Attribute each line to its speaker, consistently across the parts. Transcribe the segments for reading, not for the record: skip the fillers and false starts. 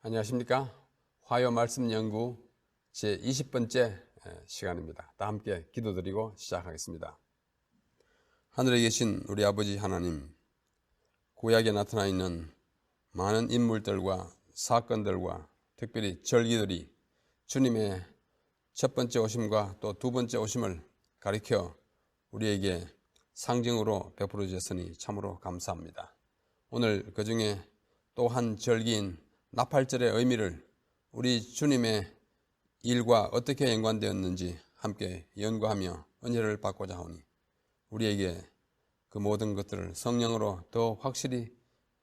Speaker 1: 안녕하십니까. 화요 말씀 연구 제 20번째 시간입니다. 다 함께 기도드리고 시작하겠습니다. 하늘에 계신 우리 아버지 하나님, 구약에 나타나 있는 많은 인물들과 사건들과 특별히 절기들이 주님의 첫 번째 오심과 또 두 번째 오심을 가리켜 우리에게 상징으로 베풀어 주셨으니 참으로 감사합니다. 오늘 그 중에 또 한 절기인 나팔절의 의미를 우리 주님의 일과 어떻게 연관되었는지 함께 연구하며 은혜를 받고자 하오니 우리에게 그 모든 것들을 성령으로 더 확실히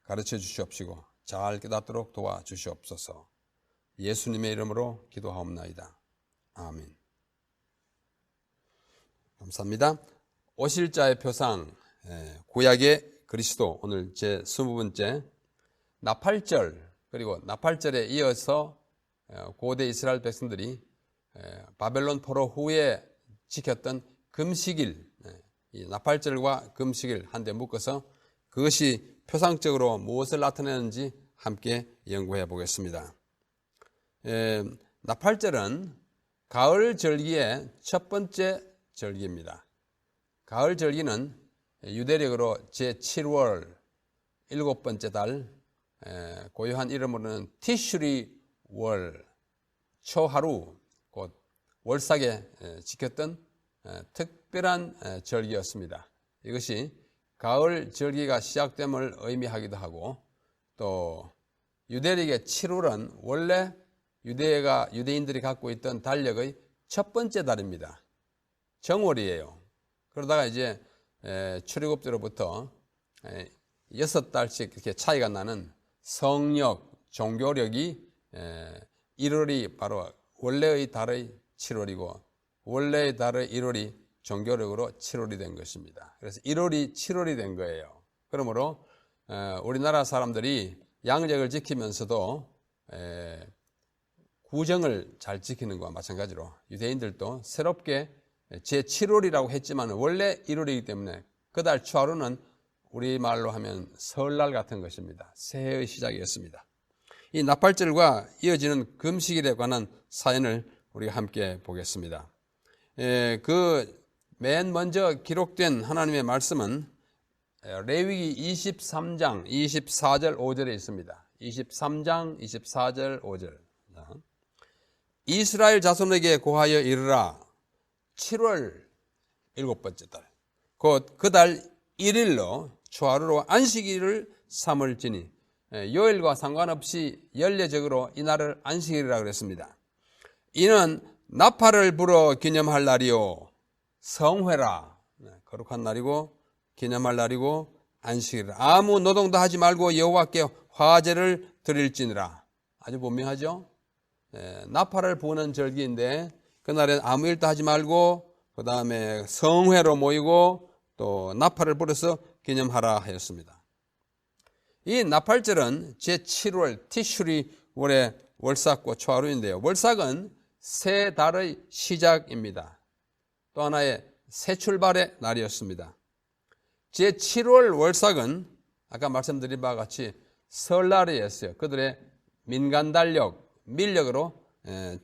Speaker 1: 가르쳐 주시옵시고 잘 깨닫도록 도와주시옵소서. 예수님의 이름으로 기도하옵나이다. 아멘. 감사합니다. 오실 자의 표상, 구약의 그리스도, 오늘 제 20번째 나팔절, 그리고 나팔절에 이어서 고대 이스라엘 백성들이 바벨론 포로 후에 지켰던 금식일, 이 나팔절과 금식일 한데 묶어서 그것이 표상적으로 무엇을 나타내는지 함께 연구해 보겠습니다. 나팔절은 가을 절기의 첫 번째 절기입니다. 가을 절기는 유대력으로 제7월 일곱 번째 달, 고유한 이름으로는 티슈리 월, 초하루, 곧 월삭에 지켰던 특별한 절기였습니다. 이것이 가을 절기가 시작됨을 의미하기도 하고, 또 유대력의 7월은 원래 유대인들이 갖고 있던 달력의 첫 번째 달입니다. 정월이에요. 그러다가 이제 출애굽때로부터 6달씩 이렇게 차이가 나는 성력, 종교력이 1월이 바로 원래의 달의 7월이고 원래의 달의 1월이 종교력으로 7월이 된 것입니다. 그래서 1월이 7월이 된 거예요. 그러므로 우리나라 사람들이 양력을 지키면서도 구정을 잘 지키는 것과 마찬가지로 유대인들도 새롭게 제7월이라고 했지만 원래 1월이기 때문에 그 달 초하루는 우리말로 하면 설날 같은 것입니다. 새해의 시작이었습니다. 이 나팔절과 이어지는 금식일에 관한 사연을 우리가 함께 보겠습니다. 그 맨 먼저 기록된 하나님의 말씀은 레위기 23장 24절 5절에 있습니다. 23장 24절 5절. 이스라엘 자손에게 고하여 이르라. 7월 일곱 번째 달, 곧 그 달 1일로 초하루로 안식일을 삼을지니, 요일과 상관없이 연례적으로 이 날을 안식일이라고 그랬습니다. 이는 나팔을 불어 기념할 날이요 성회라, 거룩한 날이고 기념할 날이고 안식일이라. 아무 노동도 하지 말고 여호와께 화제를 드릴지니라. 아주 분명하죠. 나팔을 부는 절기인데 그날엔 아무 일도 하지 말고 그 다음에 성회로 모이고 또 나팔을 불어서 기념하라 하였습니다. 이 나팔절은 제7월 티슈리 월의 월삭과 초하루인데요. 월삭은 새 달의 시작입니다. 또 하나의 새 출발의 날이었습니다. 제7월 월삭은 아까 말씀드린 바와 같이 설날이었어요. 그들의 민간 달력, 밀력으로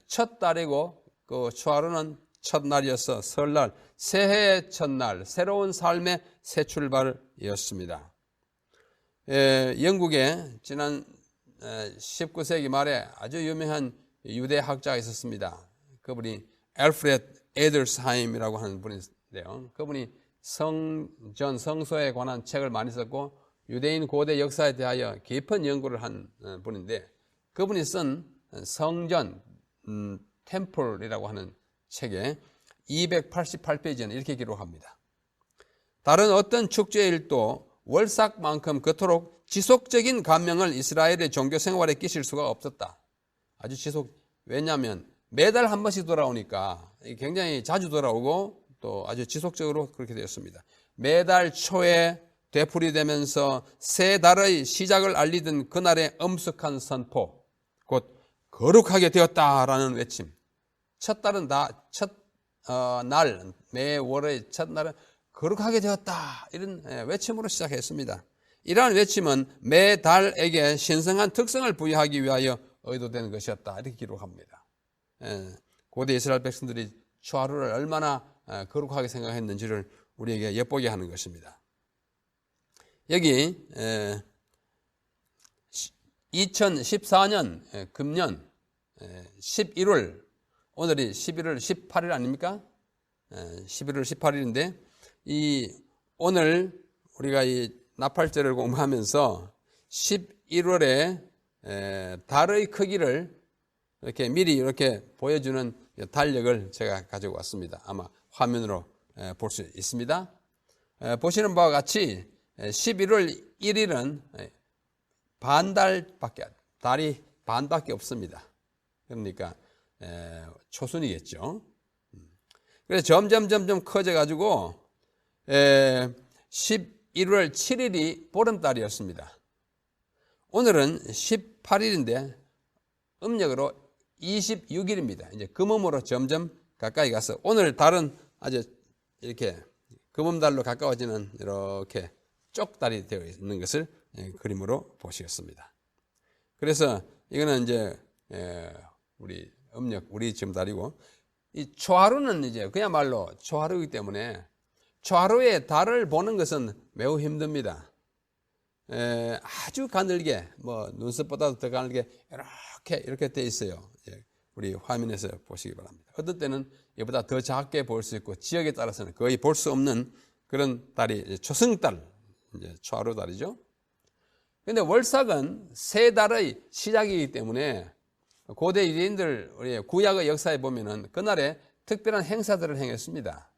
Speaker 1: 첫 달이고 그 초하루는 첫날이어서 설날, 새해의 첫날, 새로운 삶의 새 출발이었습니다. 영국에 지난 19세기 말에 아주 유명한 유대학자가 있었습니다. 그분이 알프레드 에들스하임이라고 하는 분인데요. 그분이 성서에 관한 책을 많이 썼고 유대인 고대 역사에 대하여 깊은 연구를 한 분인데, 그분이 쓴 성전 템플이라고 하는 책에 288페이지는 이렇게 기록합니다. 다른 어떤 축제일도 월삭만큼 그토록 지속적인 감명을 이스라엘의 종교 생활에 끼칠 수가 없었다. 아주 왜냐하면 매달 한 번씩 돌아오니까 굉장히 자주 돌아오고 또 아주 지속적으로 그렇게 되었습니다. 매달 초에 되풀이되면서 새 달의 시작을 알리던 그날의 엄숙한 선포, 곧 거룩하게 되었다라는 외침. 첫 달은 매 월의 첫날은 거룩하게 되었다, 이런 외침으로 시작했습니다. 이러한 외침은 매 달에게 신성한 특성을 부여하기 위하여 의도되는 것이었다 이렇게 기록합니다. 고대 이스라엘 백성들이 초하루를 얼마나 거룩하게 생각했는지를 우리에게 엿보게 하는 것입니다. 여기 2014년 금년 11월 오늘이 11월 18일 아닙니까? 11월 18일인데 오늘 우리가 이 나팔절을 공부하면서 11월에 달의 크기를 이렇게 미리 이렇게 보여주는 달력을 제가 가지고 왔습니다. 아마 화면으로 볼 수 있습니다. 보시는 바와 같이 11월 1일은 달이 반밖에 없습니다. 그러니까 초순이겠죠. 그래서 점점 커져가지고 11월 7일이 보름달이었습니다. 오늘은 18일인데 음력으로 26일입니다. 이제 금음으로 점점 가까이 가서 오늘 달은 아주 이렇게 금음달로 가까워지는 이렇게 쪽달이 되어 있는 것을 그림으로 보시겠습니다. 그래서 이거는 이제 우리 음력 우리 지금 달이고 이 초하루는 이제 그야말로 초하루이기 때문에 초하루에 달을 보는 것은 매우 힘듭니다. 아주 가늘게 뭐 눈썹보다도 더 가늘게 이렇게 돼 있어요. 우리 화면에서 보시기 바랍니다. 어떤 때는 이보다 더 작게 볼 수 있고 지역에 따라서는 거의 볼 수 없는 그런 달이 초승달, 이제 초하루 달이죠. 그런데 월삭은 새 달의 시작이기 때문에 고대 유대인들 우리 구약의 역사에 보면은 그날에 특별한 행사들을 행했습니다.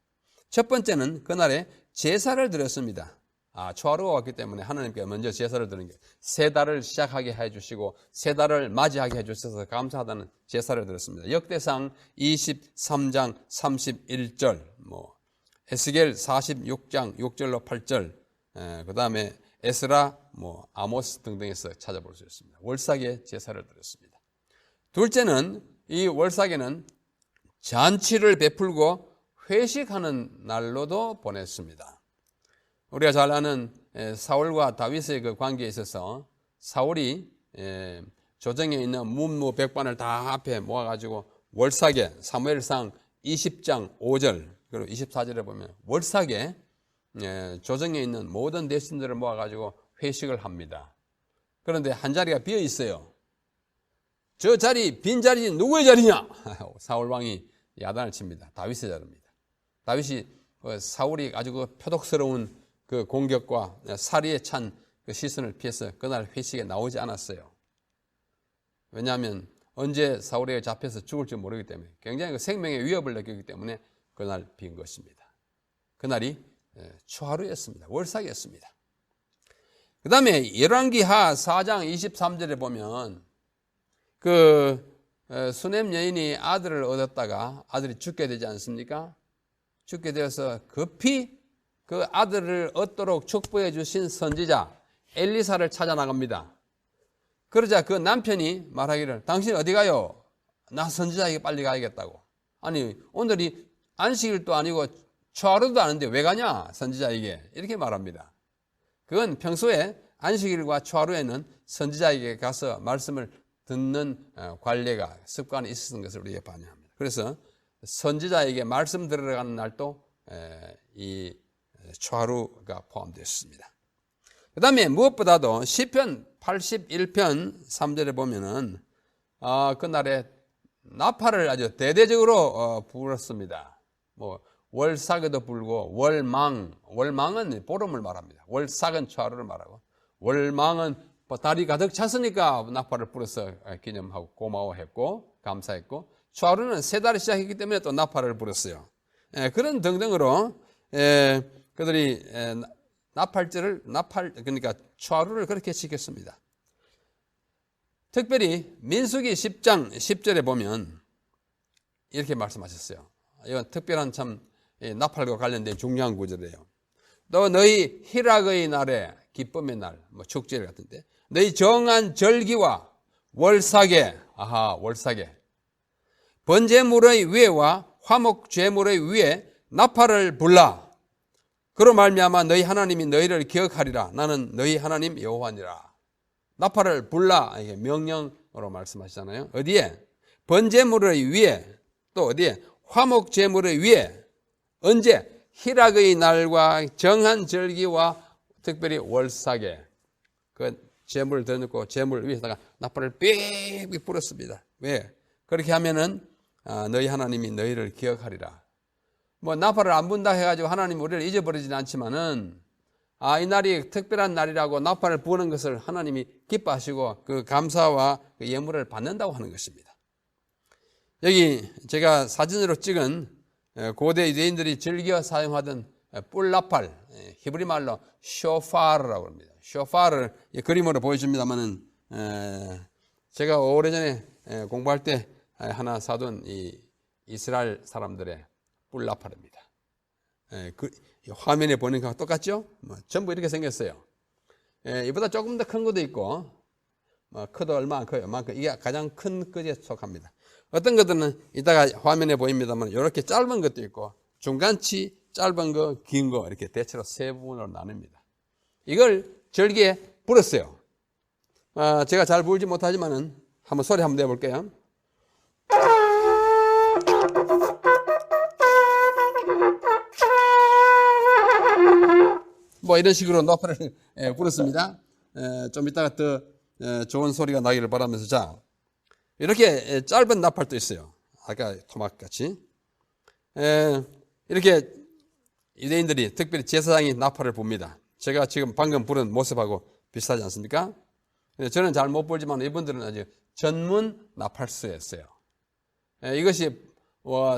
Speaker 1: 첫 번째는 그날에 제사를 드렸습니다. 초하루가 왔기 때문에 하나님께 먼저 제사를 드리는 게 새 달을 시작하게 해주시고 새 달을 맞이하게 해주셔서 감사하다는 제사를 드렸습니다. 역대상 23장 31절, 에스겔 46장 6절로 8절, 그 다음에 에스라, 아모스 등등에서 찾아볼 수 있습니다. 월삭에 제사를 드렸습니다. 둘째는 이 월삭에는 잔치를 베풀고 회식하는 날로도 보냈습니다. 우리가 잘 아는 사울과 다윗의 그 관계에 있어서 사울이 조정에 있는 문무백관을 다 앞에 모아가지고 월삭에 사무엘상 20장 5절 그리고 24절에 보면 월삭에 조정에 있는 모든 대신들을 모아가지고 회식을 합니다. 그런데 한 자리가 비어 있어요. 저 자리 빈 자리 누구의 자리냐? 사울 왕이 야단을 칩니다. 다윗의 자리입니다. 다윗이 사울이 아주 그 표독스러운 그 공격과 살이에 찬 그 시선을 피해서 그날 회식에 나오지 않았어요. 왜냐하면 언제 사울에게 잡혀서 죽을지 모르기 때문에 굉장히 그 생명의 위협을 느끼기 때문에 그날 빈 것입니다. 그날이 초하루였습니다. 월삭이었습니다. 그 다음에 열왕기하 4장 23절에 보면 그 수넴 여인이 아들을 얻었다가 아들이 죽게 되지 않습니까? 죽게 되어서 급히 그 아들을 얻도록 축복해 주신 선지자 엘리사를 찾아 나갑니다. 그러자 그 남편이 말하기를 당신 어디 가요? 나 선지자에게 빨리 가야겠다고. 아니 오늘이 안식일도 아니고 초하루도 아닌데 왜 가냐 선지자에게 이렇게 말합니다. 그건 평소에 안식일과 초하루에는 선지자에게 가서 말씀을 듣는 관례가 습관이 있었던 것을 우리가 반영합니다. 그래서 선지자에게 말씀 들으러 가는 날도 이 초하루가 포함되어 있습니다. 그 다음에 무엇보다도 시편 81편 3절에 보면은 그날에 나팔을 아주 대대적으로 불었습니다. 월삭에도 불고 월망은 보름을 말합니다. 월삭은 초하루를 말하고 월망은 달이 가득 찼으니까 나팔을 불어서 기념하고 고마워했고 감사했고 초하루는 새 달이 시작했기 때문에 또 나팔을 불었어요. 그런 등등으로 그들이 그러니까 초하루를 그렇게 지켰습니다. 특별히 민수기 10장 10절에 보면 이렇게 말씀하셨어요. 이건 특별한 참 나팔과 관련된 중요한 구절이에요. 또 너희 희락의 날에 기쁨의 날, 축제 같은데 너희 정한 절기와 월삭에 번제물의 위에와 화목 제물의 위에 나팔을 불라. 그로 말미암아 너희 하나님이 너희를 기억하리라. 나는 너희 하나님 여호와니라. 나팔을 불라. 이게 명령 말씀하시잖아요. 어디에? 번제물의 위에, 또 어디에? 화목제물의 위에. 언제? 희락의 날과 정한 절기와 특별히 월삭에 그 제물을 더 넣고 제물 위에다가 나팔을 삑삑 불었습니다. 왜? 그렇게 하면은 너희 하나님이 너희를 기억하리라. 뭐 나팔을 안 분다 해가지고 하나님 우리를 잊어버리진 않지만은 이 날이 특별한 날이라고 나팔을 부는 것을 하나님이 기뻐하시고 그 감사와 그 예물을 받는다고 하는 것입니다. 여기 제가 사진으로 찍은 고대 유대인들이 즐겨 사용하던 뿔나팔, 히브리 말로 쇼파르라고 합니다. 쇼파를 그림으로 보여줍니다만은 제가 오래전에 공부할 때 하나 사둔 이 이스라엘 사람들의 뿔나팔입니다. 그 화면에 보는 거랑 똑같죠? 전부 이렇게 생겼어요. 이보다 조금 더 큰 것도 있고, 커도 얼마 안 커요. 만큼 이게 가장 큰 것에 속합니다. 어떤 것들은 이따가 화면에 보입니다만 이렇게 짧은 것도 있고 중간치 짧은 거, 긴 거 이렇게 대체로 세 부분으로 나눕니다. 이걸 절기에 불었어요. 제가 잘 불지 못하지만은 한번 소리 한번 내볼게요. 뭐 이런 식으로 나팔을 불었습니다. 좀 이따가 더 좋은 소리가 나기를 바라면서 자 이렇게 짧은 나팔도 있어요. 아까 토막같이 이렇게 유대인들이 특별히 제사장이 나팔을 붑니다. 제가 지금 방금 부른 모습하고 비슷하지 않습니까? 저는 잘 못 불지만 이분들은 아주 전문 나팔수였어요. 이것이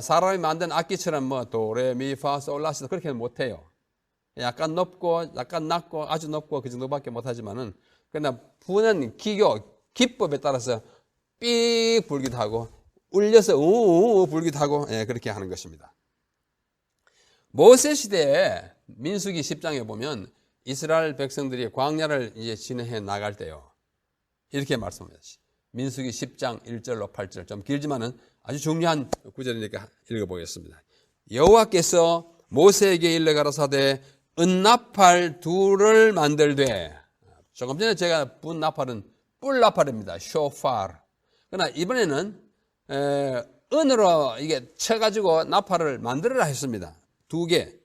Speaker 1: 사람이 만든 악기처럼 뭐 도레미파솔라시도 그렇게는 못해요. 약간 높고 약간 낮고 아주 높고 그 정도밖에 못하지만은 그러나 부는 기법에 따라서 삑 불기도 하고 울려서 우우 불기도 하고 그렇게 하는 것입니다. 모세 시대에 민수기 10장에 보면 이스라엘 백성들이 광야를 이제 진행해 나갈 때요. 이렇게 말씀합니다. 민수기 10장 1절로 8절 좀 길지만은 아주 중요한 구절이니까 읽어보겠습니다. 여호와께서 모세에게 일러 가라사대 은나팔 둘을 만들되 조금 전에 제가 분 나팔은 뿔나팔입니다. 쇼파르. 그러나 이번에는 은으로 이게 쳐가지고 나팔을 만들어라 했습니다. 두 개.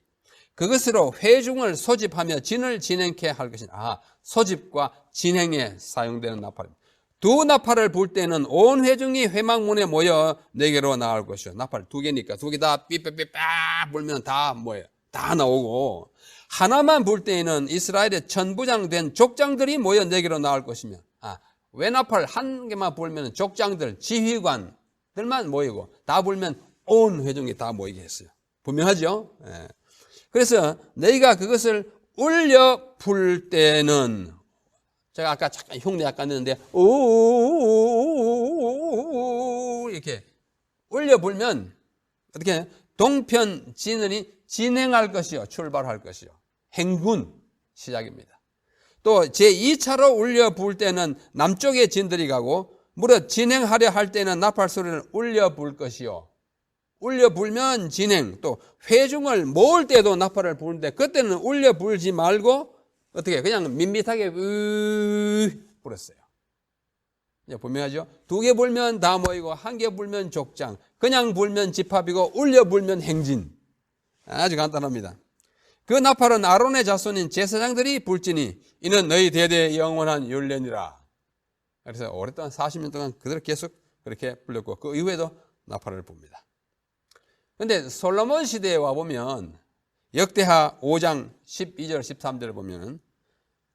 Speaker 1: 그것으로 회중을 소집하며 진을 진행케 할 것이다. 소집과 진행에 사용되는 나팔입니다. 두 나팔을 불 때는 온 회중이 회막문에 모여 내게로 나올 것이요. 나팔 두 개니까 두 개 다 삐삐삐 빡 불면 다 뭐예요? 다 나오고 하나만 불 때에는 이스라엘의 천부장된 족장들이 모여 내게로 나올 것이며 외나팔 한 개만 불면 족장들, 지휘관들만 모이고 다 불면 온 회중이 다 모이게 했어요. 분명하죠? 그래서 너희가 그것을 울려 불 때는 제가 아까 잠깐 흉내 약간 냈는데 오 이렇게 울려 불면 어떻게 동편 진은이 진행할 것이요 출발할 것이요 행군 시작입니다. 또 제2차로 울려 불 때는 남쪽에 진들이 가고 무릇 진행하려 할 때는 나팔 소리를 울려 불 것이요 울려 불면 진행, 또 회중을 모을 때도 나팔을 부르는데 그때는 울려 불지 말고 어떻게 그냥 밋밋하게 불었어요. 분명하죠? 두 개 불면 다 모이고 한 개 불면 족장, 그냥 불면 집합이고 울려 불면 행진. 아주 간단합니다. 그 나팔은 아론의 자손인 제사장들이 불지니 이는 너희 대대의 영원한 율례니라. 그래서 오랫동안 40년 동안 그대로 계속 그렇게 불렸고 그 이후에도 나팔을 붑니다. 그런데 솔로몬 시대에 와보면 역대하 5장 12절 13절을 보면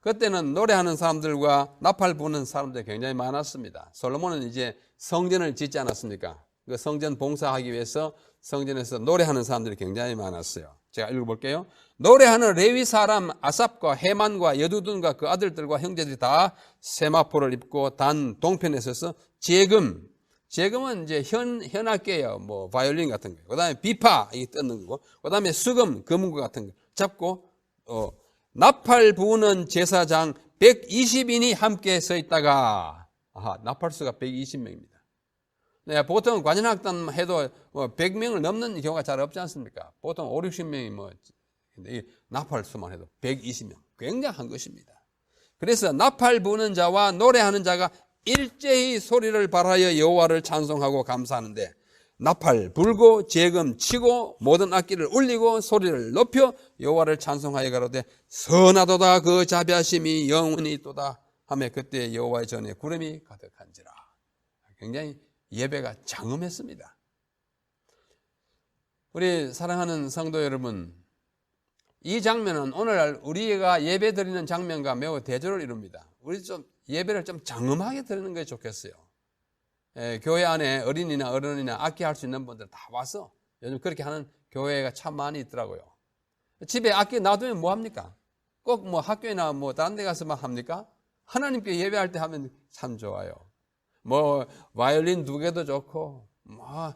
Speaker 1: 그때는 노래하는 사람들과 나팔 부는 사람들이 굉장히 많았습니다. 솔로몬은 이제 성전을 짓지 않았습니까? 그 성전 봉사하기 위해서 성전에서 노래하는 사람들이 굉장히 많았어요. 제가 읽어볼게요. 노래하는 레위 사람 아삽과 헤만과 여두둔과 그 아들들과 형제들이 다 세마포를 입고 단 동편에 서서 재금은 이제 현악계예요. 뭐 바이올린 같은 거. 그다음에 비파 이 뜯는 거고. 그다음에 수금 금은거 같은 거 잡고 나팔 부는 제사장 120인이 함께 서 있다가 나팔수가 120명입니다. 네, 보통 관현악단 해도 100명을 넘는 경우가 잘 없지 않습니까? 보통 5, 60명이 근데 나팔수만 해도 120명. 굉장한 것입니다. 그래서 나팔 부는 자와 노래하는 자가 일제히 소리를 발하여 여호와를 찬송하고 감사하는데 나팔 불고 재금 치고 모든 악기를 울리고 소리를 높여 여호와를 찬송하여 가로되 선하도다 그 자비하심이 영원히 있도다 하며 그때 여호와의 전에 구름이 가득한지라. 굉장히 예배가 장엄했습니다. 우리 사랑하는 성도 여러분, 이 장면은 오늘날 우리가 예배 드리는 장면과 매우 대조를 이룹니다. 우리 좀 예배를 좀 장엄하게 드리는 게 좋겠어요. 교회 안에 어린이나 어른이나 악기 할 수 있는 분들 다 와서 요즘 그렇게 하는 교회가 참 많이 있더라고요. 집에 악기 놔두면 뭐 합니까? 꼭 뭐 학교나 뭐 다른 데 가서만 합니까? 하나님께 예배할 때 하면 참 좋아요. 뭐 바이올린 2개도 좋고 뭐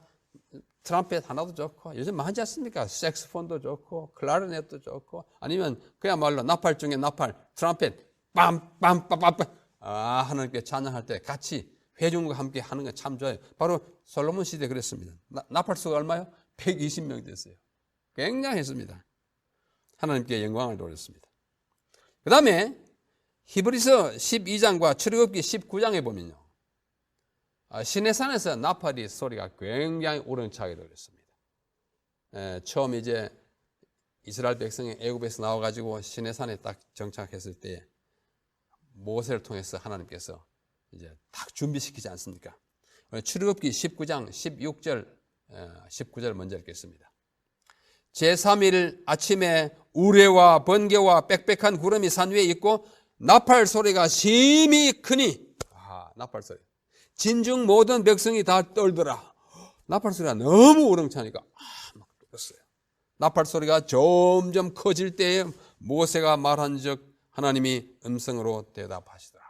Speaker 1: 트럼펫 하나도 좋고 요즘 많지 않습니까? 색소폰도 좋고 클라리넷도 좋고 아니면 그야말로 나팔 중에 나팔, 트럼펫 빰빰빰빰빰 하나님께 찬양할 때 같이 회중과 함께 하는 게 참 좋아요. 바로 솔로몬 시대 그랬습니다. 나팔 수가 얼마요? 120명 됐어요. 굉장했습니다. 하나님께 영광을 돌렸습니다. 그 다음에 히브리서 12장과 출애굽기 19장에 보면요, 시내산에서 나팔이 소리가 굉장히 우렁차게 들렸습니다. 처음 이제 이스라엘 백성이 애굽에서 나와가지고 시내산에 딱 정착했을 때 모세를 통해서 하나님께서 이제 딱 준비시키지 않습니까? 출애굽기 19장 19절 먼저 읽겠습니다. 제3일 아침에 우레와 번개와 빽빽한 구름이 산 위에 있고 나팔 소리가 심히 크니, 나팔 소리. 진중 모든 백성이 다 떨더라. 나팔 소리가 너무 우렁차니까 막 떨었어요. 나팔 소리가 점점 커질 때에 모세가 말한 적 하나님이 음성으로 대답하시더라.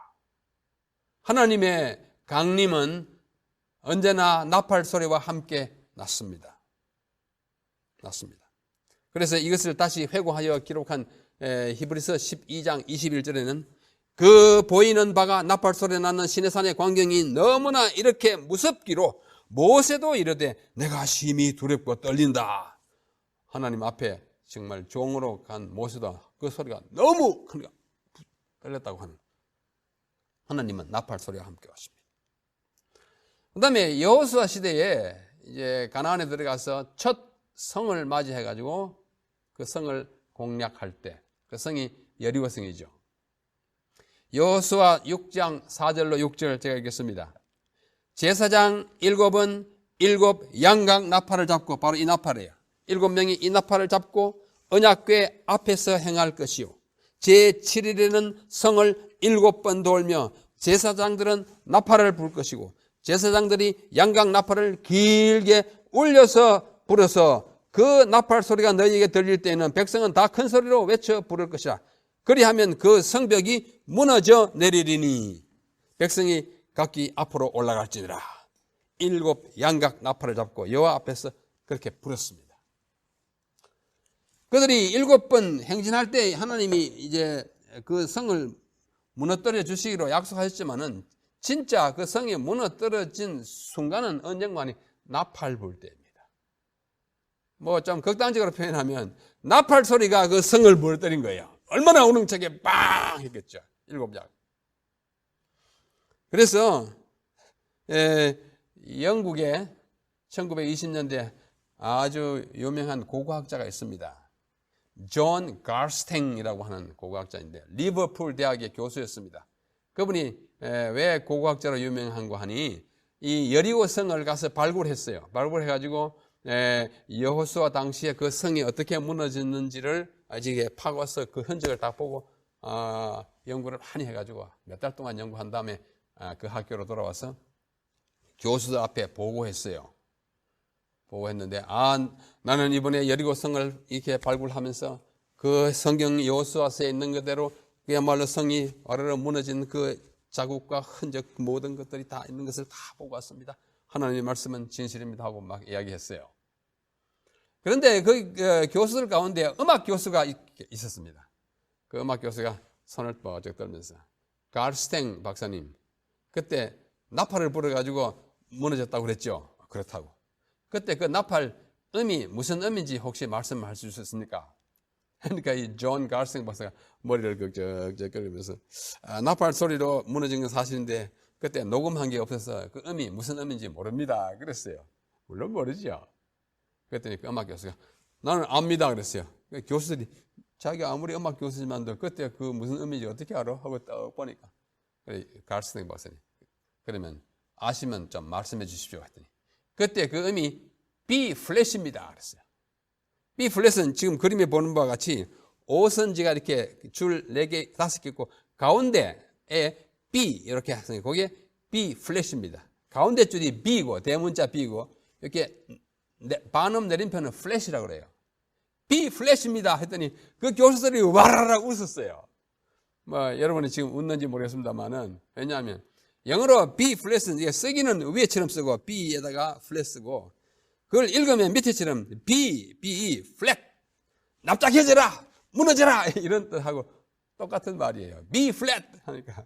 Speaker 1: 하나님의 강림은 언제나 나팔 소리와 함께 났습니다. 그래서 이것을 다시 회고하여 기록한 히브리서 12장 21절에는 그 보이는 바가 나팔 소리 나는 시내산의 광경이 너무나 이렇게 무섭기로 모세도 이르되 내가 심히 두렵고 떨린다. 하나님 앞에 정말 종으로 간 모세도 그 소리가 너무 크니까 떨렸다고 하는, 하나님은 나팔 소리와 함께 왔습니다. 그 다음에 여호수아 시대에 이제 가나안에 들어가서 첫 성을 맞이해 가지고 그 성을 공략할 때 그 성이 여리고 성이죠. 여호수아 6장 4절로 6절 제가 읽겠습니다. 제사장 7은 7 양각 나팔을 잡고, 바로 이 나팔이에요. 7명이 이 나팔을 잡고 언약궤 앞에서 행할 것이요, 제7일에는 성을 7번 돌며 제사장들은 나팔을 불 것이고 제사장들이 양각 나팔을 길게 울려서 불어서 그 나팔 소리가 너희에게 들릴 때에는 백성은 다 큰 소리로 외쳐 부를 것이라. 그리하면 그 성벽이 무너져 내리리니 백성이 각기 앞으로 올라갈지니라. 7 양각 나팔을 잡고 여호와 앞에서 그렇게 불었습니다. 그들이 7번 행진할 때 하나님이 이제 그 성을 무너뜨려 주시기로 약속하셨지만은 진짜 그 성이 무너뜨려진 순간은 언젠가 아니 나팔 불 때입니다. 뭐 좀 극단적으로 표현하면 나팔 소리가 그 성을 무너뜨린 거예요. 얼마나 우렁차게 빵 했겠죠. 7장. 그래서 영국에 1920년대 아주 유명한 고고학자가 있습니다. 존 가스탱이라고 하는 고고학자인데 리버풀 대학의 교수였습니다. 그분이 왜 고고학자로 유명한고 하니 이 여리고 성을 가서 발굴했어요. 발굴해가지고 여호수아 당시에 그 성이 어떻게 무너졌는지를 아직 파고서 그 흔적을 다 보고 연구를 많이 해가지고 몇 달 동안 연구한 다음에 그 학교로 돌아와서 교수들 앞에 보고했어요. 보고했는데 나는 이번에 여리고 성을 이렇게 발굴하면서 그 성경 여호수아서에 있는 그대로 그야말로 성이 와르르 무너진 그 자국과 흔적 모든 것들이 다 있는 것을 다 보고 왔습니다. 하나님의 말씀은 진실입니다 하고 막 이야기했어요. 그런데 그 교수들 가운데 음악 교수가 있었습니다. 그 음악 교수가 손을 뻗쩍 떨면서 가스탱 박사님, 그때 나팔을 불어가지고 무너졌다고 그랬죠? 그렇다고. 그때 그 나팔 음이 무슨 음인지 혹시 말씀할 수 있었습니까? 그러니까 이 존 가스탱 박사가 머리를 긁적긁으면서 나팔 소리로 무너진 건 사실인데 그때 녹음한 게 없어서 그 음이 무슨 음인지 모릅니다. 그랬어요. 물론 모르죠. 그랬더니 그 음악 교수가 나는 압니다. 그랬어요. 교수들이 자기가 아무리 음악 교수지만도 그때 그 무슨 음인지 어떻게 알아? 하고 딱 보니까 갈스팅 박사님 그러면 아시면 좀 말씀해 주십시오. 했더니 그때 그 음이 B 플랫입니다. 그랬어요. B 플랫은 지금 그림에 보는 바와 같이 5선지가 이렇게 줄 4개, 5개 있고 가운데에 B 이렇게 하세요. 거기에 B 플랫입니다. 가운데 줄이 B고 대문자 B고 이렇게 반음 내림표는 플랫이라고 그래요. B 플랫입니다. 했더니 그 교수들이 와라락 웃었어요. 뭐 여러분이 지금 웃는지 모르겠습니다만은 왜냐하면 영어로 B 플랫은 이게 쓰기는 위에처럼 쓰고 B에다가 플랫 쓰고 그걸 읽으면 밑에처럼 B 플랫 납작해져라 무너져라 이런 뜻하고 똑같은 말이에요. B 플랫 하니까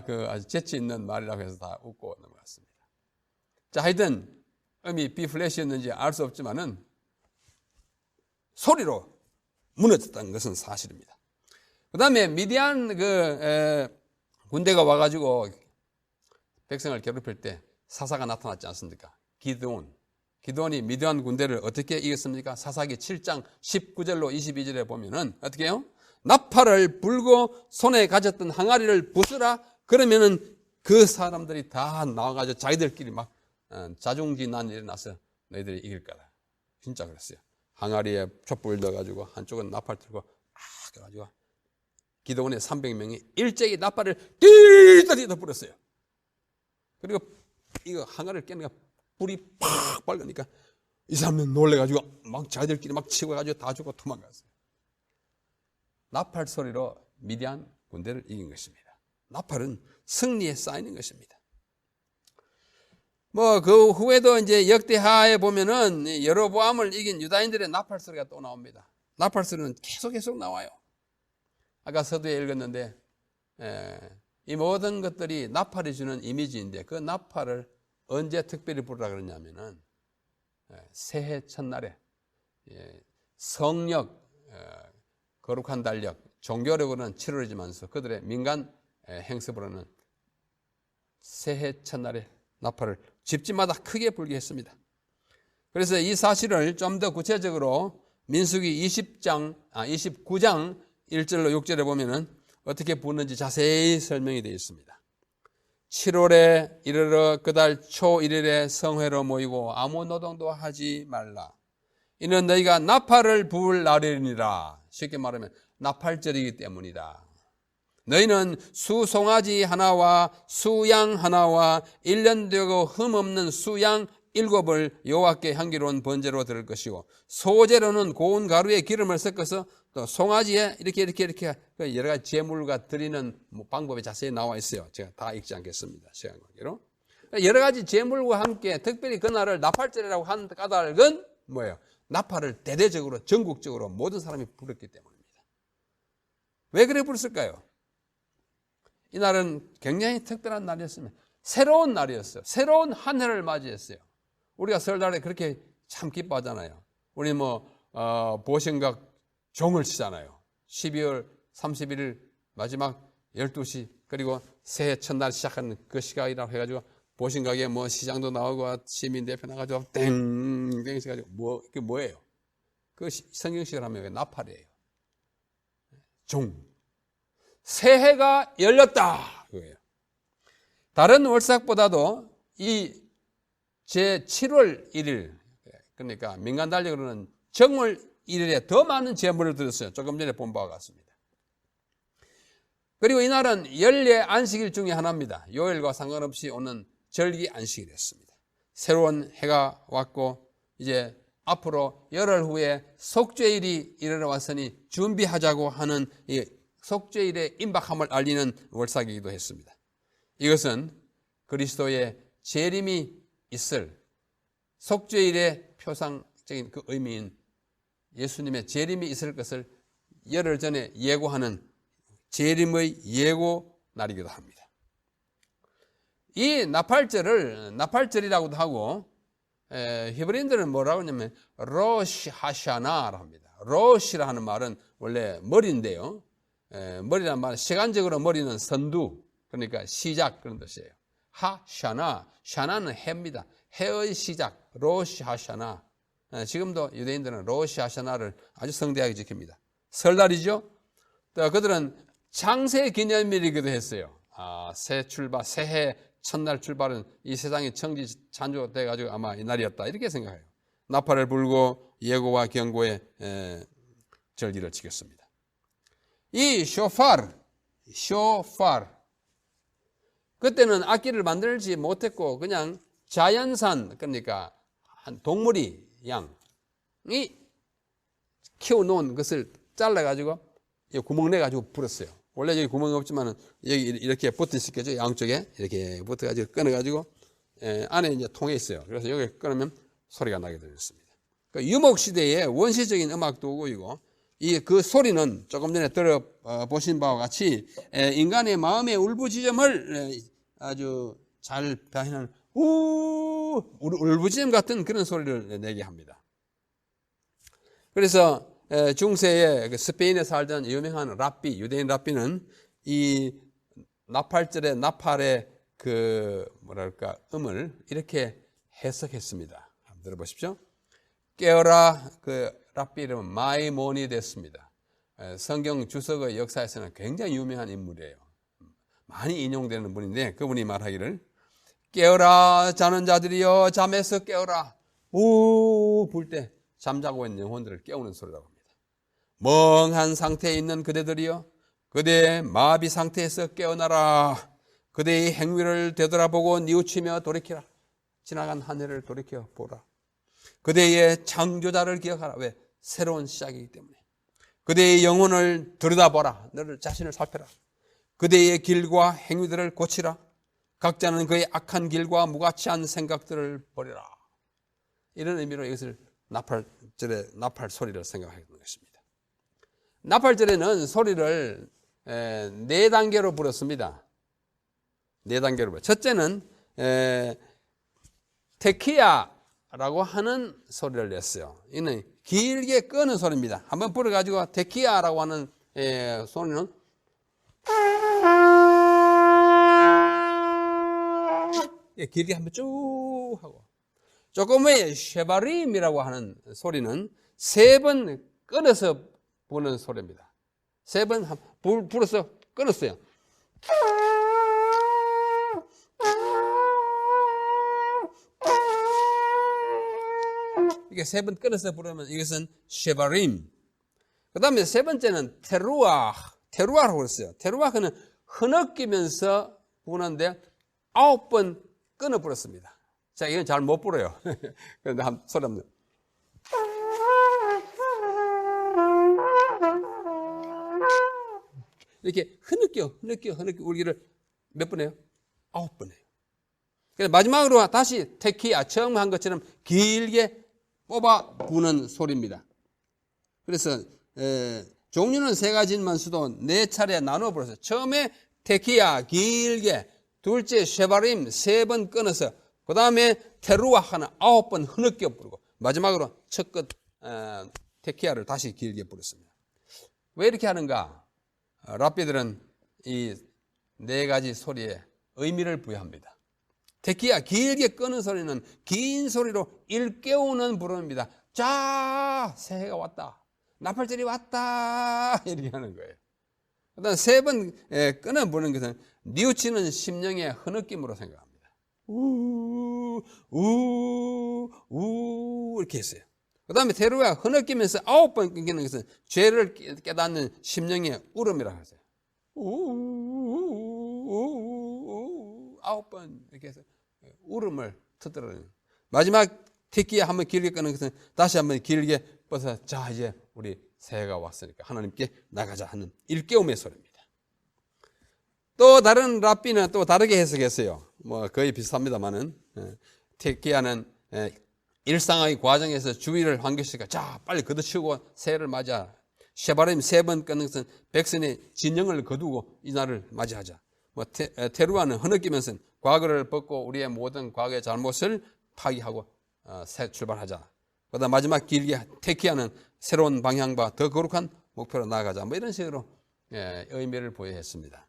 Speaker 1: 그 아주 재치 있는 말이라고 해서 다 웃고 넘어갔습니다. 자, 하여튼 음이 B 플랫이었는지 알 수 없지만은 소리로 무너졌다는 것은 사실입니다. 그 다음에 미디안 군대가 와가지고 백성을 괴롭힐 때 사사가 나타났지 않습니까? 기드온이 미디안 군대를 어떻게 이겼습니까? 사사기 7장 19절로 22절에 보면은 어떻게 해요? 나팔을 불고 손에 가졌던 항아리를 부수라. 그러면은 그 사람들이 다 나와가지고 자기들끼리 막 자중진난이 일어나서 너희들이 이길 거다. 진짜 그랬어요. 항아리에 촛불 넣어가지고 한쪽은 나팔 들고 그래가지고 기드온의 300명이 일제히 나팔을 띠리띠리 불었어요. 그리고 이거 항아리를 깨니까 불이 팍 밝으니까 이 사람은 놀래가지고 막 자기들끼리 막 치고 가지고 다 죽고 도망갔어요. 나팔 소리로 미디안 군대를 이긴 것입니다. 나팔은 승리에 쌓이는 것입니다. 뭐 그 후에도 이제 역대하에 보면은 여로보암을 이긴 유다인들의 나팔 소리가 또 나옵니다. 나팔 소리는 계속 나와요. 아까 서두에 읽었는데 이 모든 것들이 나팔이 주는 이미지인데 그 나팔을 언제 특별히 부르라 그러냐면은 새해 첫날에 성력, 거룩한 달력, 종교력으로는 7월이지만서 그들의 민간 행습으로는 새해 첫날에 나팔을 집집마다 크게 불게 했습니다. 그래서 이 사실을 좀 더 구체적으로 민수기 29장 1절로 6절에 보면은 어떻게 부는지 자세히 설명이 되어 있습니다. 7월에 이르러 그달 초 1일에 성회로 모이고 아무 노동도 하지 말라. 이는 너희가 나팔을 부을 날이니라. 쉽게 말하면 나팔절이기 때문이다. 너희는 수송아지 하나와 수양 하나와 1년 되고 흠없는 수양 7을 여호와께 향기로운 번제로 드릴 것이고 소제로는 고운 가루에 기름을 섞어서 또 송아지에 이렇게 여러 가지 제물과 드리는 방법이 자세히 나와 있어요. 제가 다 읽지 않겠습니다. 시간 관계로. 여러 가지 제물과 함께 특별히 그날을 나팔절이라고 한 까닭은 뭐예요? 나팔을 대대적으로 전국적으로 모든 사람이 불었기 때문입니다. 왜 그래 불었을까요? 이날은 굉장히 특별한 날이었습니다. 새로운 날이었어요. 새로운 한 해를 맞이했어요. 우리가 설날에 그렇게 참 기뻐하잖아요. 우리 보신각 종을 치잖아요. 12월 31일 마지막 12시 그리고 새해 첫날 시작하는 그 시각이라고 해가지고 보신각에 시장도 나오고 시민 대표 나가지고 땡땡 해가지고 그게 뭐예요? 그 성경식을 하면 나팔이에요. 종. 새해가 열렸다. 그거예요. 다른 월삭보다도 이 제7월 1일 그러니까 민간 달력으로는 정월 1일에 더 많은 제물을 드렸어요. 조금 전에 본 바와 같습니다. 그리고 이날은 연례 안식일 중에 하나입니다. 요일과 상관없이 오는 절기 안식일이었습니다. 새로운 해가 왔고 이제 앞으로 열흘 후에 속죄일이 이르러 왔으니 준비하자고 하는 이 속죄일의 임박함을 알리는 월삭이기도 했습니다. 이것은 그리스도의 재림이 있을 속죄일의 표상적인 그 의미인 예수님의 재림이 있을 것을 열흘 전에 예고하는 재림의 예고 날이기도 합니다. 이 나팔절을 나팔절이라고도 하고 히브리인들은 뭐라고 하냐면 로시 하샤나라고 합니다. 로시라 하는 말은 원래 머리인데요. 머리란 말은 시간적으로 머리는 선두 그러니까 시작 그런 뜻이에요. 하샤나, 샤나는 해입니다. 해의 시작, 로시 하샤나. 지금도 유대인들은 로시 하샤나를 아주 성대하게 지킵니다. 설날이죠. 또 그들은 창세 기념일이기도 했어요. 새 출발, 새해 첫날 출발은 이 세상이 천지 찬조돼가지고 아마 이 날이었다 이렇게 생각해요. 나팔을 불고 예고와 경고의 절기를 지켰습니다. 이 쇼파르 그때는 악기를 만들지 못했고 그냥 자연산 그러니까 한 동물이 양이 키워놓은 것을 잘라가지고 구멍 내가지고 불었어요. 원래 여기 구멍이 없지만은 여기 이렇게 붙어 있을 거죠. 양쪽에 이렇게 붙어가지고 끊어가지고 안에 이제 통에 있어요. 그래서 여기 끊으면 소리가 나게 되었습니다. 그러니까 유목 시대의 원시적인 음악 도구이고 그 소리는 조금 전에 들어보신 바와 같이 인간의 마음의 울부짖음을 아주 잘 표현하는 울부짖음 같은 그런 소리를 내게 합니다. 그래서 중세에 스페인에 살던 유명한 랍비, 유대인 랍비는 이 나팔절의 나팔의 음을 이렇게 해석했습니다. 한번 들어보십시오. 깨어라, 랍비 이름은 마이모니데스입니다. 성경 주석의 역사에서는 굉장히 유명한 인물이에요. 많이 인용되는 분인데 그분이 말하기를 깨어라 자는 자들이여 잠에서 깨어라 불 때 잠자고 있는 영혼들을 깨우는 소리라고 합니다. 멍한 상태에 있는 그대들이여 그대의 마비 상태에서 깨어나라. 그대의 행위를 되돌아보고 뉘우치며 돌이키라. 지나간 한 해를 돌이켜 보라. 그대의 창조자를 기억하라. 왜? 새로운 시작이기 때문에. 그대의 영혼을 들여다보라. 너를 자신을 살펴라. 그대의 길과 행위들을 고치라. 각자는 그의 악한 길과 무가치한 생각들을 버려라. 이런 의미로 이것을 나팔절의 나팔 소리를 생각하는 것입니다. 나팔절에는 소리를 4단계로 불었습니다. 4단계로 불어요. 첫째는 테키야라고 하는 소리를 냈어요. 이는 길게 끄는 소리입니다. 한번 불어가지고 테키야라고 하는 소리는 길게 한번 쭉 하고, 조금 후에 쉐바림이라고 하는 소리는 3번 끊어서 부는 소리입니다. 3번 불어서 끊었어요. 이게 3번 끊어서 부르면 이것은 쉐바림. 그 다음에 3번째는 테루아라고 그랬어요. 테루아는 흐느끼면서 부는데 9번 끊어 불었습니다. 자, 이건 잘 못 불어요. 그런데 한번 소리 한번. 이렇게 흐느껴 울기를 몇 번 해요? 9번 해요. 그래서 마지막으로 다시 테키야, 처음 한 것처럼 길게 뽑아 부는 소리입니다. 그래서 종류는 3가지만 수도 4차례 나누어 불었어요. 처음에 테키야 길게, 둘째 쉐바림 3번 끊어서, 그 다음에 테루아 하나 9번 흐느껴 부르고, 마지막으로 첫 끝 테키야를 다시 길게 부르습니다. 왜 이렇게 하는가? 랍비들은 이 4가지 소리에 의미를 부여합니다. 테키야 길게 끄는 소리는 긴 소리로 일깨우는 부름입니다. 자, 새해가 왔다. 나팔절이 왔다. 이렇게 하는 거예요. 그 다음 3번 끊어 부르는 것은 뉘우치는 심령의 흐느낌으로 생각합니다. 이렇게 했어요. 그 다음에 테루가 흐느끼면서 9번 끊기는 것은 죄를 깨닫는 심령의 울음이라고 하세요. 9번 이렇게 해서 울음을 터뜨려요. 마지막 테키야 한번 길게 끄는 것은 다시 한번 길게 뻗어서 자, 이제 우리 새해가 왔으니까 하나님께 나가자 하는 일깨움의 소리입니다. 또 다른 랍비는 또 다르게 해석했어요. 뭐 거의 비슷합니다만은 테키야는 일상의 과정에서 주위를 환기시키니까 자, 빨리 걷어치우고 새해를 맞아. 쉐바림 3번 끊는 것은 백성의 진영을 거두고 이 날을 맞이하자. 뭐 테루아는 흐느끼면서 과거를 벗고 우리의 모든 과거의 잘못을 파기하고 새 출발하자. 그다음 마지막 길게 테키야는 새로운 방향과 더 거룩한 목표로 나아가자. 뭐 이런 식으로 의미를 부여했습니다.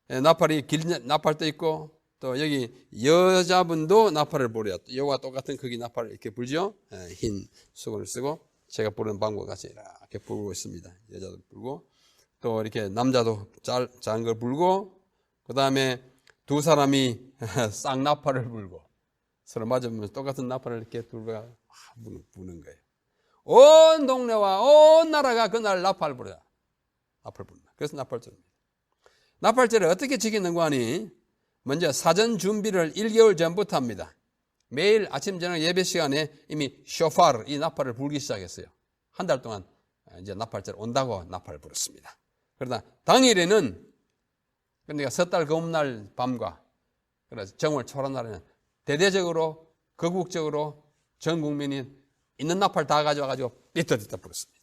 Speaker 1: 나팔이 긴 나팔도 있고 또 여기 여자분도 나팔을 불어요. 이와 똑같은 크기 나팔을 이렇게 불죠. 흰 수건을 쓰고 제가 부르는 방법과 같이 이렇게 불고 있습니다. 여자도 불고 또 이렇게 남자도 작은 걸 불고 그 다음에 두 사람이 쌍나팔을 불고 서로 맞으면 똑같은 나팔을 이렇게 불고 부는 거예요. 온 동네와 온 나라가 그날 나팔 불어요. 나팔 부른다. 그래서 나팔절입니다. 나팔절을 어떻게 지키는고 하니 먼저 사전 준비를 1개월 전부터 합니다. 매일 아침 저녁 예배 시간에 이미 쇼파르 이 나팔을 불기 시작했어요. 한 달 동안 이제 나팔절 온다고 나팔을 불었습니다. 그러다 당일에는 그러니까 섣달 금음날 밤과 그래서 정월 초란날에는 대대적으로 거국적으로 전 국민이 있는 나팔 다 가져와가지고 삐뚤삐뚤 불었습니다.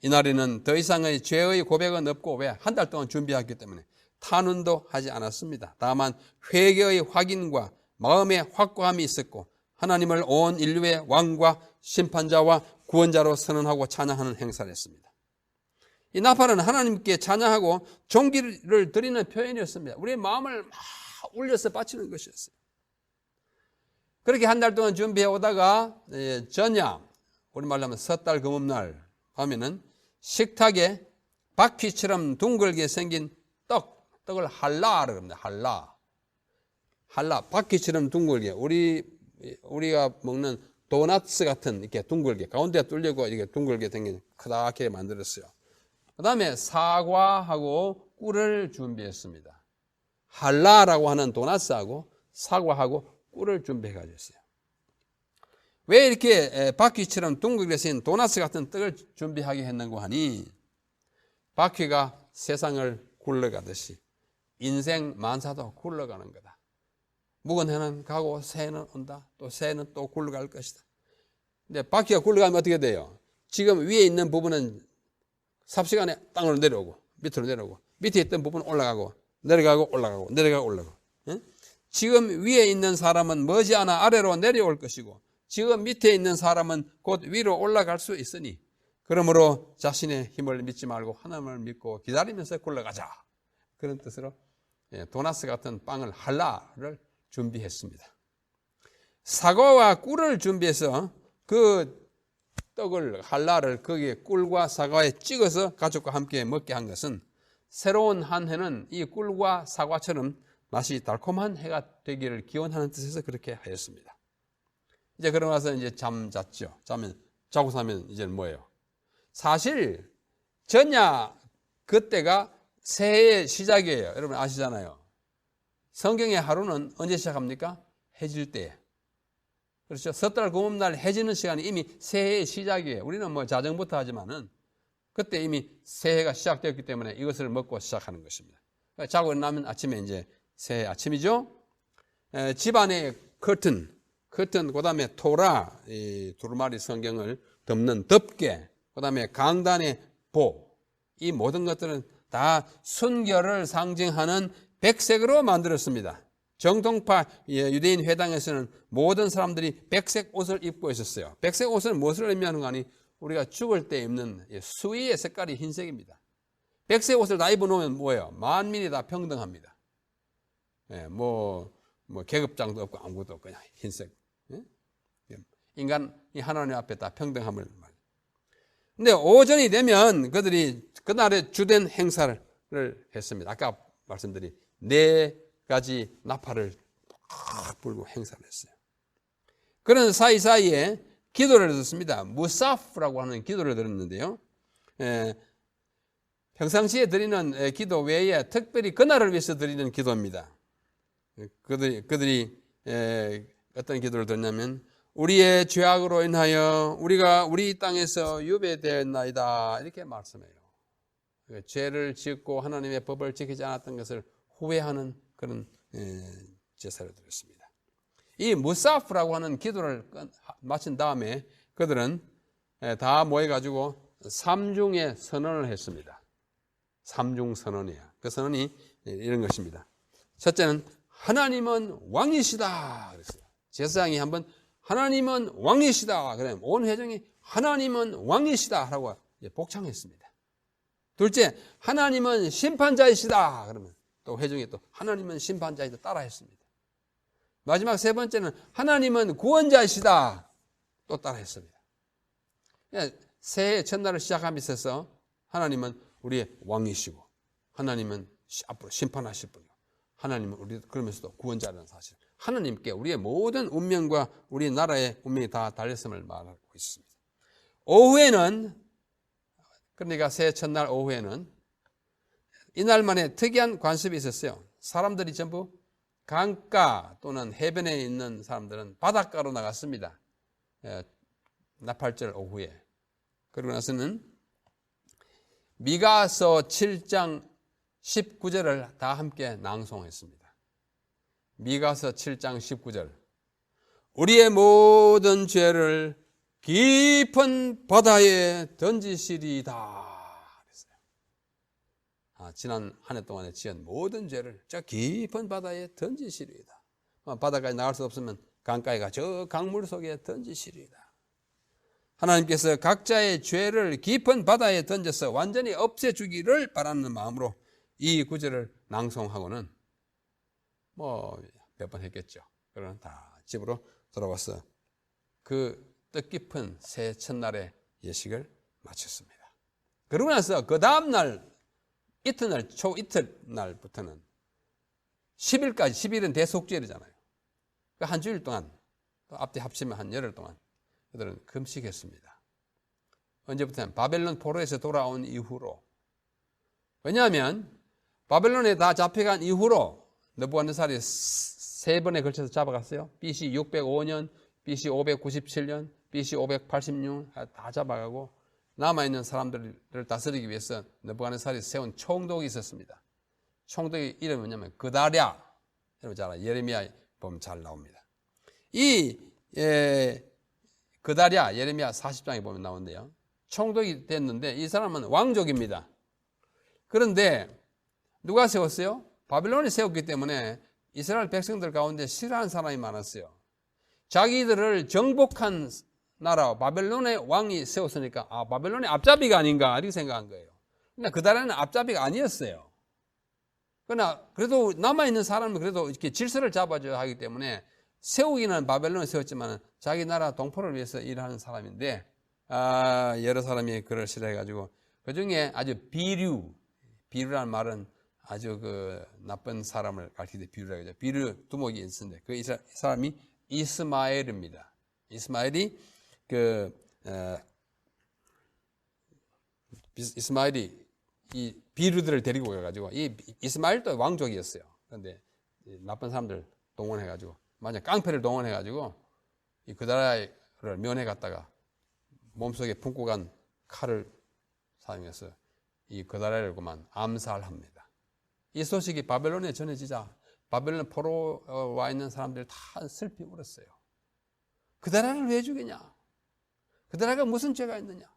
Speaker 1: 이날에는 더 이상의 죄의 고백은 없고 왜? 한 달 동안 준비했기 때문에 탄원도 하지 않았습니다. 다만 회개의 확인과 마음의 확고함이 있었고 하나님을 온 인류의 왕과 심판자와 구원자로 선언하고 찬양하는 행사를 했습니다. 이 나팔은 하나님께 찬양하고 존귀를 드리는 표현이었습니다. 우리의 마음을 막 울려서 바치는 것이었어요. 그렇게 한 달 동안 준비해 오다가 전야 우리말로 하면 섣달 금음날 하면은 식탁에 바퀴처럼 둥글게 생긴 떡을 할라라고 합니다. 할라 바퀴처럼 둥글게 우리가 먹는 도넛 같은 이렇게 둥글게 가운데 뚫리고 이렇게 둥글게 생긴 크다랗게 만들었어요. 그 다음에 사과하고 꿀을 준비했습니다. 할라라고 하는 도넛하고 사과하고 꿀을 준비해 가졌어요. 왜 이렇게 바퀴처럼 둥글게 생긴 도넛 같은 떡을 준비하게 했는고 하니 바퀴가 세상을 굴러가듯이 인생 만사도 굴러가는 거다. 묵은 해는 가고 새해는 온다. 또 새해는 또 굴러갈 것이다. 근데 바퀴가 굴러가면 어떻게 돼요? 지금 위에 있는 부분은 삽시간에 땅으로 내려오고 밑으로 내려오고 밑에 있던 부분은 올라가고 내려가고 올라가고 내려가고 올라가고. 응? 지금 위에 있는 사람은 머지않아 아래로 내려올 것이고 지금 밑에 있는 사람은 곧 위로 올라갈 수 있으니 그러므로 자신의 힘을 믿지 말고 하나님을 믿고 기다리면서 굴러가자. 그런 뜻으로 도넛 같은 빵을 할라를 준비했습니다. 사과와 꿀을 준비해서 그 떡을 할라를 거기에 꿀과 사과에 찍어서 가족과 함께 먹게 한 것은 새로운 한 해는 이 꿀과 사과처럼 맛이 달콤한 해가 되기를 기원하는 뜻에서 그렇게 하였습니다. 이제 그러고 나서 이제 잠 잤죠. 자고 사면 이제는 뭐예요? 사실 전야 그때가 새해의 시작이에요. 여러분 아시잖아요. 성경의 하루는 언제 시작합니까? 해질 때. 그렇죠. 섣달 금음날 해지는 시간이 이미 새해의 시작이에요. 우리는 뭐 자정부터 하지만은 그때 이미 새해가 시작되었기 때문에 이것을 먹고 시작하는 것입니다. 자고 일어나면 아침에 이제 새해 아침이죠. 집안의 커튼, 그 다음에 토라, 이 두루마리 성경을 덮는 덮개, 그 다음에 강단의 보, 이 모든 것들은 다 순결을 상징하는 백색으로 만들었습니다. 정통파 유대인 회당에서는 모든 사람들이 백색 옷을 입고 있었어요. 백색 옷은 무엇을 의미하는 거 아니? 우리가 죽을 때 입는 수의의 색깔이 흰색입니다. 백색 옷을 다 입어놓으면 뭐예요? 만민이 다 평등합니다. 뭐 계급장도 없고 아무것도 없고 그냥 흰색. 인간이 하나님 앞에 다 평등함을 말해요. 근데 오전이 되면 그들이 그날의 주된 행사를 했습니다. 아까 말씀드린 4가지 나팔을 불고 행사를 했어요. 그런 사이사이에 기도를 드렸습니다. 무사프라고 하는 기도를 드렸는데요. 평상시에 드리는 기도 외에 특별히 그날을 위해서 드리는 기도입니다. 그들이 어떤 기도를 드렸냐면 우리의 죄악으로 인하여 우리가 우리 땅에서 유배되었나이다 이렇게 말씀해요. 죄를 짓고 하나님의 법을 지키지 않았던 것을 후회하는 그런 제사를 드렸습니다. 이 무사프라고 하는 기도를 마친 다음에 그들은 다 모여가지고 삼중의 선언을 했습니다. 삼중 선언이에요. 그 선언이 이런 것입니다. 첫째는 하나님은 왕이시다 그랬어요. 제사장이 한번 하나님은 왕이시다. 그러면 온 회중이 하나님은 왕이시다 하고 복창했습니다. 둘째, 하나님은 심판자이시다. 그러면 또 회중이 또 하나님은 심판자이다 따라했습니다. 마지막 세 번째는 하나님은 구원자이시다 또 따라했습니다. 새해 첫날을 시작함에 있어서 하나님은 우리의 왕이시고 하나님은 앞으로 심판하실 분이고 하나님은 우리 그러면서도 구원자라는 사실, 하나님께 우리의 모든 운명과 우리 나라의 운명이 다 달렸음을 말하고 있습니다. 오후에는, 그러니까 새해 첫날 오후에는 이날만에 특이한 관습이 있었어요. 사람들이 전부 강가 또는 해변에 있는 사람들은 바닷가로 나갔습니다. 나팔절 오후에. 그러고 나서는 미가서 7장 19절을 다 함께 낭송했습니다. 미가서 7장 19절. 우리의 모든 죄를 깊은 바다에 던지시리이다. 지난 한 해 동안에 지은 모든 죄를 저 깊은 바다에 던지시리이다. 바다까지 나갈 수 없으면 강가에 가 저 강물 속에 던지시리이다. 하나님께서 각자의 죄를 깊은 바다에 던져서 완전히 없애주기를 바라는 마음으로 이 구절을 낭송하고는 몇 번 했겠죠. 그러나 다 집으로 돌아와서 그 뜻깊은 새해 첫날의 예식을 마쳤습니다. 그러고 나서 그 다음날 이튿날 초이튿날부터는 10일까지, 10일은 대속죄일이잖아요. 그 한 주일 동안, 또 앞뒤 합치면 한 열흘 동안 그들은 금식했습니다. 언제부터는 바벨론 포로에서 돌아온 이후로. 왜냐하면 바벨론에 다 잡혀간 이후로 느부갓네살이 세 번에 걸쳐서 잡아갔어요. BC 605년, BC 597년, BC 586년 다 잡아가고 남아있는 사람들을 다스리기 위해서 느부갓네살이 세운 총독이 있었습니다. 총독의 이름이 뭐냐면 그다랴. 여러분 잘 알아요. 예레미야 보면 잘 나옵니다. 이 그다랴 예레미야 40장에 보면 나오는데요. 총독이 됐는데 이 사람은 왕족입니다. 그런데 누가 세웠어요? 바벨론이 세웠기 때문에 이스라엘 백성들 가운데 싫어하는 사람이 많았어요. 자기들을 정복한 나라 바벨론의 왕이 세웠으니까 바벨론의 앞잡이가 아닌가 이렇게 생각한 거예요. 그러나 그다라는 앞잡이가 아니었어요. 그러나 그래도 남아있는 사람은 그래도 이렇게 질서를 잡아줘야 하기 때문에 세우기는 바벨론을 세웠지만 자기 나라 동포를 위해서 일하는 사람인데 여러 사람이 그를 싫어해가지고 그 중에 아주 비류라는 말은 아주 그 나쁜 사람을 가리키는 비류라고 하죠. 비류 두목이 있었는데 그 사람이 이스마엘입니다. 이스마엘이 이스마엘이 이 비류들을 데리고 가가지고 이 이스마엘도 왕족이었어요. 그런데 나쁜 사람들 동원해가지고 만약 깡패를 동원해가지고 이 그다라를 면회 갔다가 몸속에 품고 간 칼을 사용해서 이 그다라를 그만 암살합니다. 이 소식이 바벨론에 전해지자 바벨론 포로 와 있는 사람들 다 슬피 울었어요. 그다라를 왜 죽이냐? 그다라가 무슨 죄가 있느냐?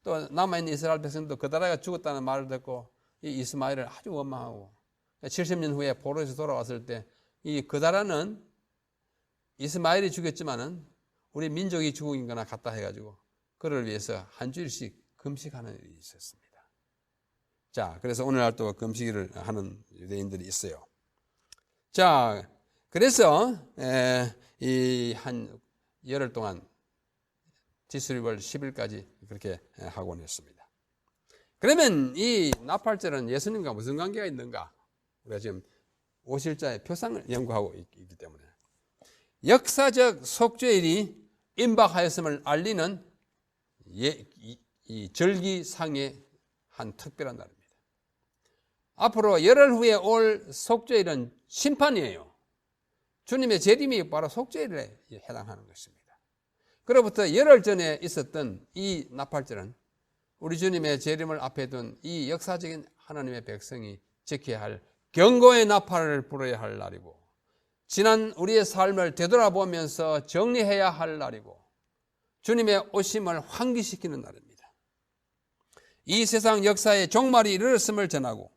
Speaker 1: 또 남아있는 이스라엘 백성도 그다라가 죽었다는 말을 듣고 이 이스마엘을 아주 원망하고 70년 후에 포로에서 돌아왔을 때 이 그다라는 이스마엘이 죽였지만은 우리 민족이 죽은 거나 같다 해가지고 그를 위해서 한 주일씩 금식하는 일이 있었습니다. 자, 그래서 오늘날 또 금식일을 하는 유대인들이 있어요. 자, 그래서 이 한 열흘 동안 지수리월 10일까지 그렇게 하곤 했습니다. 그러면 이 나팔절은 예수님과 무슨 관계가 있는가? 우리가 지금 오실자의 표상을 연구하고 있기 때문에 역사적 속죄일이 임박하였음을 알리는 이 절기상의 한 특별한 날입니다. 앞으로 열흘 후에 올 속죄일은 심판이에요. 주님의 재림이 바로 속죄일에 해당하는 것입니다. 그로부터 열흘 전에 있었던 이 나팔절은 우리 주님의 재림을 앞에 둔 이 역사적인 하나님의 백성이 지켜야 할 경고의 나팔을 불어야 할 날이고 지난 우리의 삶을 되돌아보면서 정리해야 할 날이고 주님의 오심을 환기시키는 날입니다. 이 세상 역사의 종말이 이르렀음을 전하고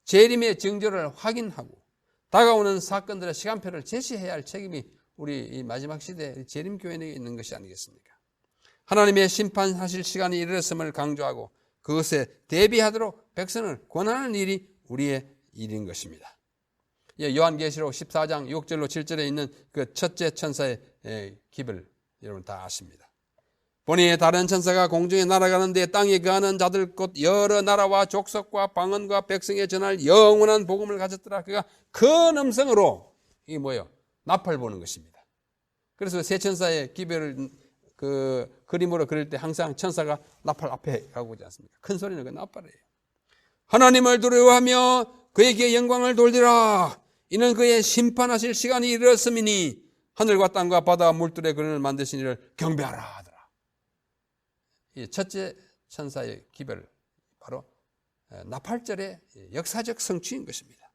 Speaker 1: 재림의 징조를 확인하고 다가오는 사건들의 시간표를 제시해야 할 책임이 우리 이 마지막 시대의 재림교회에 있는 것이 아니겠습니까? 하나님의 심판하실 시간이 이르렀음을 강조하고 그것에 대비하도록 백성을 권하는 일이 우리의 일인 것입니다. 요한계시록 14장 6절로 7절에 있는 그 첫째 천사의 기별 여러분 다 아십니다. 보니 다른 천사가 공중에 날아가는데 땅에 거하는 자들 곧 여러 나라와 족속과 방언과 백성에 전할 영원한 복음을 가졌더라. 그가 큰 음성으로 이게 뭐예요? 나팔 보는 것입니다. 그래서 세 천사의 기별을 그 그림으로 그릴 때 항상 천사가 나팔 앞에 가고 있지 않습니까? 큰 소리는 그 나팔이에요. 하나님을 두려워하며 그에게 영광을 돌리라. 이는 그의 심판하실 시간이 이르렀음이니 하늘과 땅과 바다와 물들에 그를 만드신 이를 경배하라 하더라. 이 첫째 천사의 기별 바로 나팔절의 역사적 성취인 것입니다.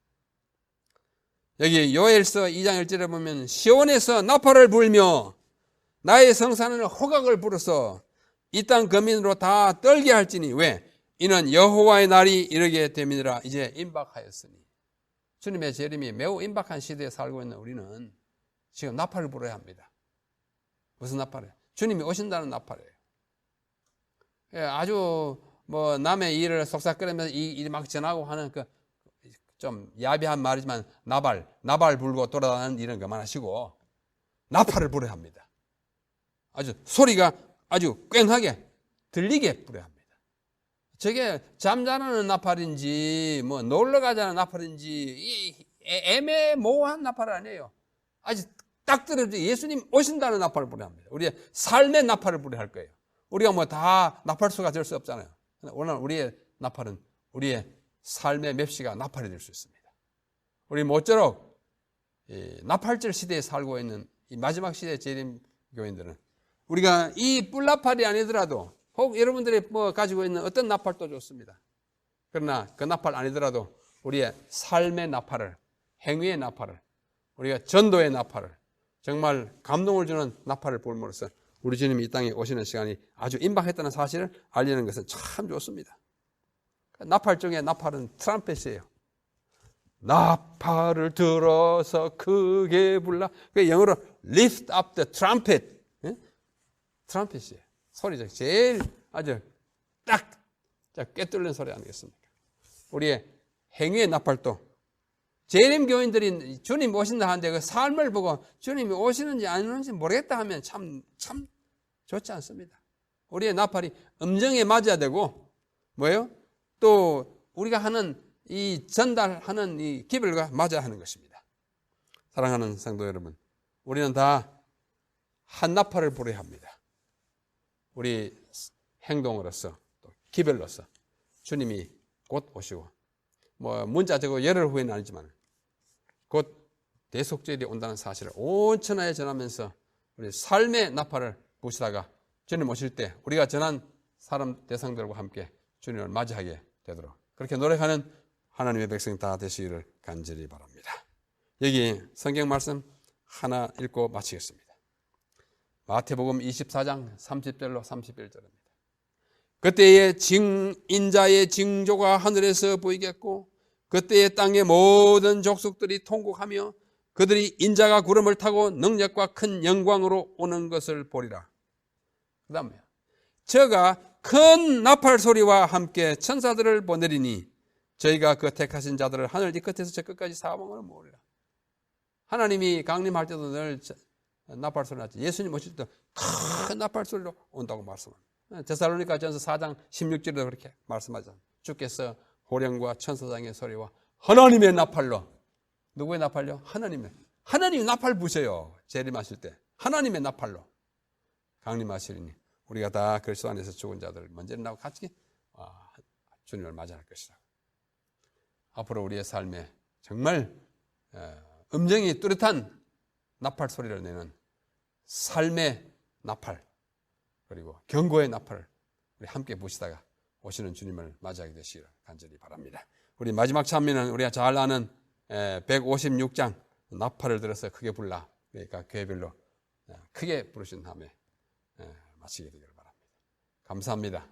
Speaker 1: 여기 요엘서 2장 1절에 보면 시온에서 나팔을 불며 나의 성산은 호각을 불어서 이 땅 거민으로 다 떨게 할지니 왜? 이는 여호와의 날이 이르게 됨이니라. 이제 임박하였으니 주님의 재림이 매우 임박한 시대에 살고 있는 우리는 지금 나팔을 불어야 합니다. 무슨 나팔이에요? 주님이 오신다는 나팔이에요. 아주 뭐 남의 일을 속삭거리면서 이 일 막 전하고 하는 그 좀 야비한 말이지만 나발 불고 돌아다니는 일은 그만하시고 나팔을 불어야 합니다. 아주 소리가 아주 꽹하게 들리게 불어야 합니다. 저게 잠자는 나팔인지 뭐 놀러 가자는 나팔인지 애매모호한 나팔 아니에요. 아주 딱 들어도 예수님 오신다는 나팔을 불어야 합니다. 우리의 삶의 나팔을 불어야 할 거예요. 우리가 뭐 다 나팔수가 될 수 없잖아요. 오늘 우리의 나팔은 우리의 삶의 맵시가 나팔이 될 수 있습니다. 우리 모쪼록 나팔절 시대에 살고 있는 이 마지막 시대의 재림 교인들은 우리가 이 뿔나팔이 아니더라도 혹 여러분들이 뭐 가지고 있는 어떤 나팔도 좋습니다. 그러나 그 나팔 아니더라도 우리의 삶의 나팔을, 행위의 나팔을, 우리가 전도의 나팔을, 정말 감동을 주는 나팔을 불므로써 우리 주님이 이 땅에 오시는 시간이 아주 임박했다는 사실을 알리는 것은 참 좋습니다. 나팔 중에 나팔은 트럼펫이에요. 나팔을 들어서 크게 불라. 그 영어로 lift up the trumpet. 트럼펫이에요. 소리죠. 제일 아주 딱 꿰뚫는 소리 아니겠습니까? 우리의 행위의 나팔도 재림 교인들이 주님 오신다 하는데 그 삶을 보고 주님이 오시는지 안 오는지 모르겠다 하면 참 좋지 않습니다. 우리의 나팔이 음정에 맞아야 되고 뭐예요? 또 우리가 하는 이 전달하는 이 기별과 맞아야 하는 것입니다. 사랑하는 성도 여러분, 우리는 다 한 나팔을 불어야 합니다. 우리 행동으로서 또 기별로서 주님이 곧 오시고 뭐 문자적으로 열흘 후에는 아니지만 곧 대속절이 온다는 사실을 온 천하에 전하면서 우리 삶의 나팔을 부시다가 주님 오실 때 우리가 전한 사람 대상들과 함께 주님을 맞이하게 되도록 그렇게 노력하는 하나님의 백성 다 되시기를 간절히 바랍니다. 여기 성경 말씀 하나 읽고 마치겠습니다. 마태복음 24장 30절로 31절입니다. 그때의 인자의 징조가 하늘에서 보이겠고 그때의 땅의 모든 족속들이 통곡하며 그들이 인자가 구름을 타고 능력과 큰 영광으로 오는 것을 보리라. 그 다음에 저가 큰 나팔 소리와 함께 천사들을 보내리니 저희가 그 택하신 자들을 하늘 이 끝에서 저 끝까지 사방으로 모으리라. 하나님이 강림할 때도 늘 나팔 소리 났지. 예수님 오실 때 큰 나팔 소리로 온다고 말씀합니다. 데살로니가 전서 4장 16절에도 그렇게 말씀하잖아요. 주께서 호령과 천사장의 소리와 하나님의 나팔로. 누구의 나팔요? 하나님이 나팔 부셔요. 재림하실 때 하나님의 나팔로 강림하시리니 우리가 다 그리스도 안에서 죽은 자들 먼저 나고 같이 주님을 맞이할 것이다. 앞으로 우리의 삶에 정말 음정이 뚜렷한 나팔 소리를 내는 삶의 나팔 그리고 경고의 나팔을 우리 함께 부시다가 오시는 주님을 맞이하게 되시기를 간절히 바랍니다. 우리 마지막 찬미는 우리가 잘 아는 156장 나팔을 들어서 크게 불라. 그러니까 교회별로 크게 부르신 다음에 마치게 되기를 바랍니다. 감사합니다.